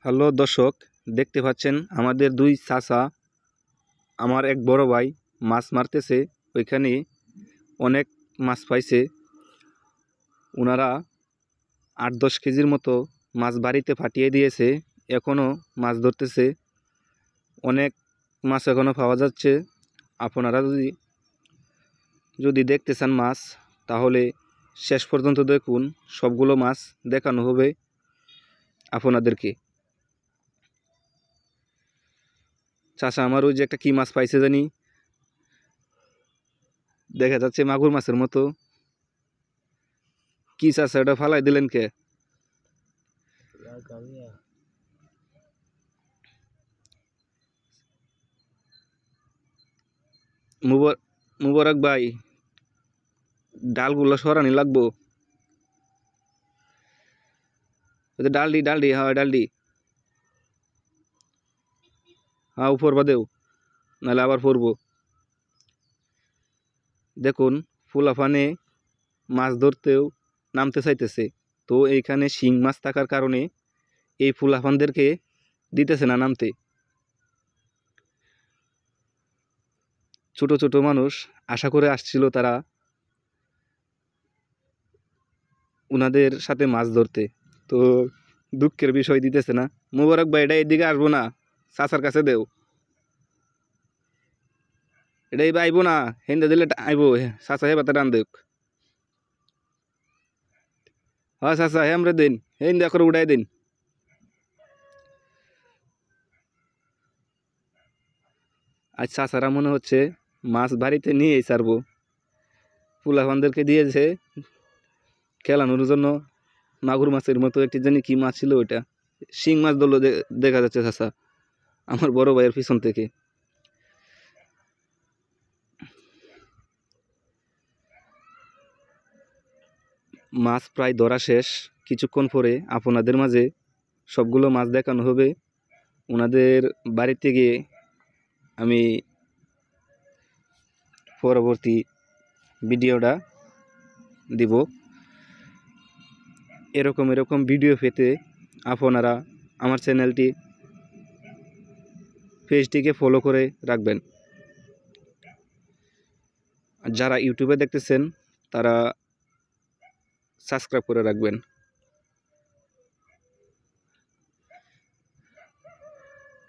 Hello দর্শক, দেখতে পাচ্ছেন আমাদের দুই চাচা, আমার এক বড় ভাই মাছ মারতেছে। ওইখানে অনেক মাছ পাইছে। ওনারা 8-10 কেজির মতো মাছ বাড়িতে ফাটিয়ে দিয়েছে। এখনও মাছ ধরতেছে। অনেক মাছ এখনও পাওয়া যাচ্ছে। আপনারা যদি দেখতে চান মাছ, তাহলে শেষ পর্যন্ত দেখুন। সবগুলো মাছ দেখানো হবে আপনাদেরকে। চাচা আমার ওই যে একটা কি মাছ পাইছে জানি, দেখা যাচ্ছে মাগুর মাছের মতো। কি চাচা, এটা ফালাই দিলেন কে? মুবারক ভাই, ডালগুলো সরানি লাগবো। ডালডি হ্যাঁ, ডালডি হ্যাঁ, উপর বাদেও, নাহলে আবার পড়বো। দেখুন, ফুলাফানে মাছ ধরতেও নামতে চাইতেছে। তো এইখানে শিং মাছ থাকার কারণে এই ফুলাফানদেরকে দিতেছে না নামতে। ছোট ছোট মানুষ আশা করে আসছিল তারা উনাদের সাথে মাছ ধরতে, তো দুঃখের বিষয় দিতেছে না। মুবারক ভাই, এটা এদিকে আসবো না, চাচার কাছে দেও। এটা এবার আইবো না, হেন্দে দিলে আইবো, চাচা হে বাতা টান দেখ। হ্যাঁ চাচা, হে আমরা দিন, হেন্দে করে উঠাই দিন। আজ চাচারা মনে হচ্ছে মাছ বাড়িতে নিয়েই ছাড়বো। ফুলাফানদেরকে দিয়েছে খেলানোর জন্য। মাগুর মাছের মতো একটি জানি কি মাছ ছিল, ওইটা শিং মাছ ধরলো দেখা যাচ্ছে চাচা আমার বড় ভাইয়ের পিছন থেকে। মাছ প্রায় ধরা শেষ। কিছুক্ষণ পরে আপনাদের মাঝে সবগুলো মাছ দেখানো হবে। ওনাদের বাড়িতে গিয়ে আমি পরবর্তী ভিডিওটা দিব। এরকম ভিডিও পেতে আপনারা আমার চ্যানেলটি, পেজটিকে ফলো করে রাখবেন। যারা ইউটিউবে দেখতেছেন তারা সাবস্ক্রাইব করে রাখবেন।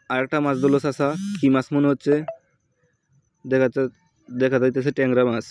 আরেকটা মাছ ধরলো চাচা, কি মাছ মনে হচ্ছে? দেখা যাইতেছে ট্যাংরা মাছ।